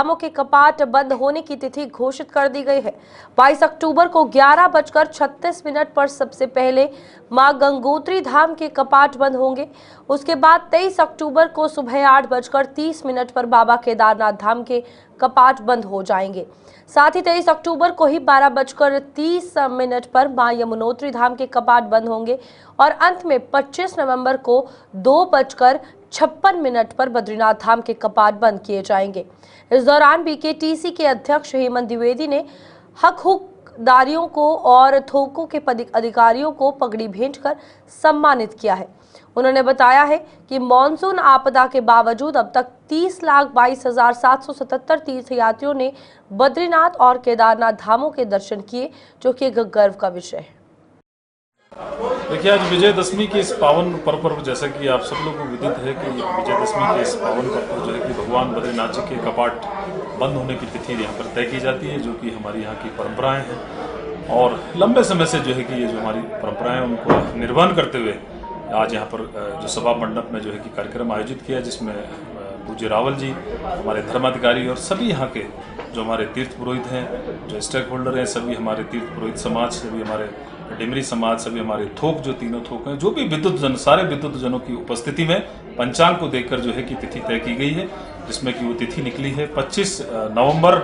धामों के कपाट बंद होने की तिथि घोषित कर दी गई है। 22 अक्टूबर को 11:36 पर सबसे पहले मां गंगोत्री धाम के कपाट बंद होंगे। उसके बाद 23 अक्टूबर को सुबह 8:30 पर बाबा केदारनाथ धाम के कपाट बंद हो जाएंगे। साथ ही 23 अक्टूबर को ही 12:30 पर मां यमुनोत्री धाम के कपाट बंद होंगे और अंत में 25 नवंबर को 2:56 पर बद्रीनाथ धाम के कपाट बंद किए जाएंगे। इस दौरान बीकेटीसी के अध्यक्ष हेमंत द्विवेदी ने हकदारियों को और थोकों के अधिकारियों को पगड़ी भेंट कर सम्मानित किया है। उन्होंने बताया है कि मॉनसून आपदा के बावजूद अब तक 30,22,777 तीर्थयात्रियों ने बद्रीनाथ और केदारनाथ धामों के दर्शन किए, जो कि एक गर्व का विषय है। देखिए, आज विजयदशमी के इस पावन पर्व पर जैसा कि आप सब लोगों को विदित है कि विजयदशमी के इस पावन पर्व पर जो है कि भगवान बद्रीनाथ जी के कपाट बंद होने की तिथि यहाँ पर तय की जाती है, जो कि हमारी यहाँ की परंपराएं हैं और लंबे समय से जो है कि ये जो हमारी परंपराएं उनको निर्वहन करते हुए आज यहाँ पर जो सभा मंडप में जो है कि कार्यक्रम आयोजित किया, जिसमें पूज्य रावल जी, हमारे धर्माधिकारी और सभी यहाँ के जो हमारे तीर्थ पुरोहित हैं, जो स्टेक होल्डर हैं, सभी हमारे तीर्थ पुरोहित समाज, सभी हमारे डिमरी समाज, सभी हमारे थोक, जो तीनों थोक हैं, जो भी विद्युत जन, सारे विद्युत जनों की उपस्थिति में पंचांग को देखकर जो है कि तिथि तय की गई है, जिसमें कि वो तिथि निकली है 25 नवंबर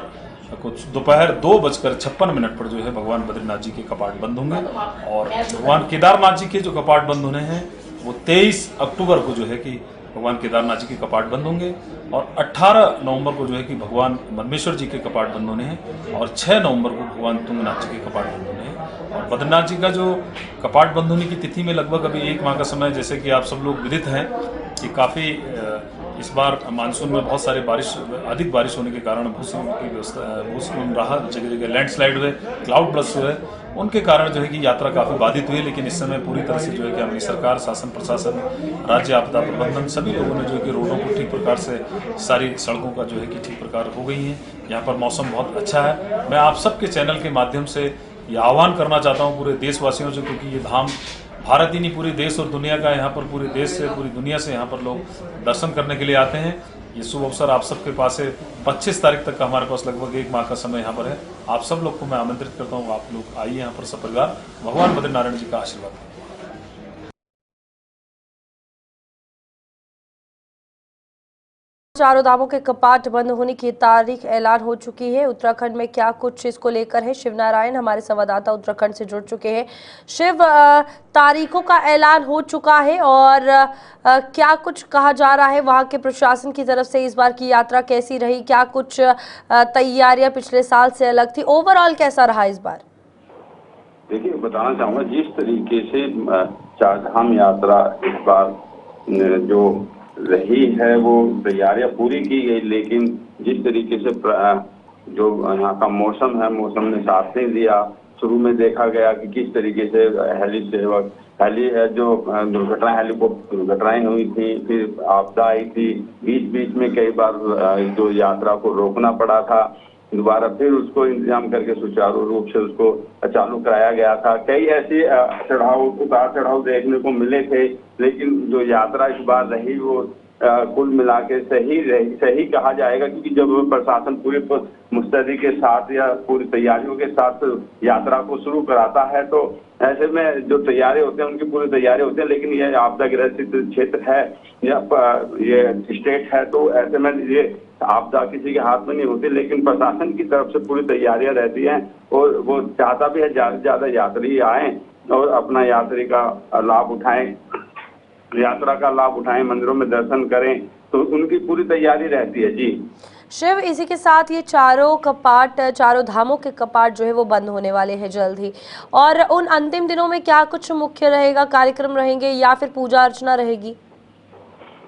को दोपहर 2:56 पर जो है भगवान बद्रीनाथ जी के कपाट बंद होंगे और भगवान केदारनाथ जी के जो कपाट बंद होने हैं वो 23 अक्टूबर को जो है कि भगवान केदारनाथ जी के कपाट बंद होंगे और 18 नवंबर को जो है कि भगवान मन्मेश्वर जी के कपाट बंद होने हैं और 6 नवंबर को भगवान तुंगनाथ जी के कपाट बंद होने हैं। और बद्रीनाथ जी का जो कपाट बंद होने की तिथि में लगभग अभी 1 माह का समय, जैसे कि आप सब लोग विदित हैं कि काफ़ी इस बार मानसून में बहुत सारे अधिक बारिश होने के कारण भूस्खलन रहा, जगह जगह लैंडस्लाइड हुए, क्लाउड बर्स्ट हुए, उनके कारण जो है कि यात्रा काफ़ी बाधित हुई। लेकिन इस समय पूरी तरह से जो है कि हमारी सरकार, शासन प्रशासन, राज्य आपदा प्रबंधन, सभी लोगों ने जो है कि रोडों को ठीक प्रकार से, सारी सड़कों का जो है कि ठीक प्रकार हो गई हैं। यहाँ पर मौसम बहुत अच्छा है। मैं आप सबके चैनल के माध्यम से ये आह्वान करना चाहता हूँ पूरे देशवासियों से, क्योंकि ये धाम भारत ही नहीं, पूरे देश और दुनिया का, यहाँ पर पूरे देश से, पूरी दुनिया से यहाँ पर लोग दर्शन करने के लिए आते हैं। ये शुभ अवसर आप सबके पास है। 25 तारीख तक का हमारे पास लगभग 1 माह का समय यहाँ पर है। आप सब लोग को मैं आमंत्रित करता हूँ, आप लोग आइए यहाँ पर सपरिवार, भगवान बद्रीनारायण जी का आशीर्वाद। चारों धामों के कपाट बंद होने की तारीख ऐलान हो चुकी है। उत्तराखंड में क्या कुछ इसको लेकर है, शिव नारायण हमारे संवाददाता उत्तराखंड से जुड़ चुके हैं। शिव, तारीखों का ऐलान हो चुका है और क्या कुछ कहा जा रहा है वहां के प्रशासन की तरफ से? इस बार की यात्रा कैसी रही? क्या कुछ तैयारियां पिछले साल से अलग थी? ओवरऑल कैसा रहा इस बार? देखिए, बताना चाहूँगा, जिस तरीके से चारधाम यात्रा इस बार जो रही है वो तैयारियां पूरी की गई, लेकिन जिस तरीके से जो यहाँ का मौसम है, मौसम ने साथ नहीं दिया। शुरू में देखा गया कि किस तरीके से हेली जो हेलीकॉप्टर दुर्घटनाएं हुई थी, फिर आपदा आई थी, बीच बीच में कई बार जो यात्रा को रोकना पड़ा था, दोबारा फिर उसको इंतजाम करके सुचारू रूप से उसको चालू कराया गया था। कई ऐसे उतार चढ़ाव देखने को मिले थे, लेकिन जो यात्रा इस बार रही वो कुल मिला के सही कहा जाएगा, क्योंकि जब प्रशासन पूरी मुस्तैदी के साथ या पूरी तैयारियों के साथ यात्रा को शुरू कराता है तो ऐसे में जो तैयारी होते हैं उनकी पूरी तैयारी होती है। लेकिन ये आपदा ग्रसित क्षेत्र है या ये स्टेट है, तो ऐसे में ये आपदा किसी के हाथ में नहीं होती, लेकिन प्रशासन की तरफ से पूरी तैयारियां रहती हैं और वो चाहता भी है ज्यादा से ज्यादा यात्री आए और अपना यात्रा का लाभ उठाएं, मंदिरों में दर्शन करें, तो उनकी पूरी तैयारी रहती है। जी शिव, इसी के साथ ये चारों धामों के कपाट जो है वो बंद होने वाले हैं जल्द ही, और उन अंतिम दिनों में क्या कुछ मुख्य रहेगा, कार्यक्रम रहेंगे या फिर पूजा अर्चना रहेगी?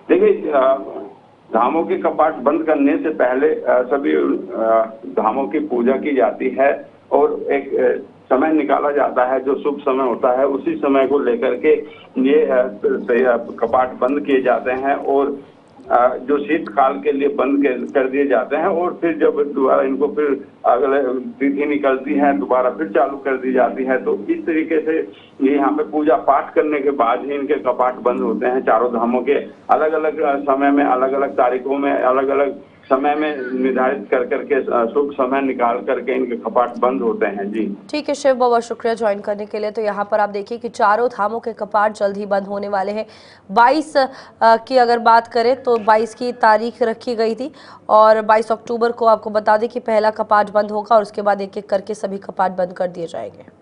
देखिए, धामों के कपाट बंद करने से पहले सभी धामों की पूजा की जाती है और एक समय निकाला जाता है जो शुभ समय होता है, उसी समय को लेकर के ये कपाट बंद किए जाते हैं और जो शीतकाल के लिए बंद कर दिए जाते हैं और फिर जब दोबारा इनको फिर अगले तिथि निकलती है दोबारा फिर चालू कर दी जाती है। तो इस तरीके से ये यहाँ पे पूजा पाठ करने के बाद ही इनके कपाट बंद होते हैं। चारों धामों के अलग अलग समय में, अलग अलग तारीखों में, अलग अलग समय में निर्धारित कर करके शुभ समय निकाल करके इनके कपाट बंद होते हैं। जी ठीक है शिव, बहुत शुक्रिया ज्वाइन करने के लिए। तो यहाँ पर आप देखिए कि चारों धामों के कपाट जल्द ही बंद होने वाले हैं। 22 की अगर बात करें तो 22 की तारीख रखी गई थी और 22 अक्टूबर को आपको बता दें कि पहला कपाट बंद होगा और उसके बाद एक एक करके सभी कपाट बंद कर दिए जाएंगे।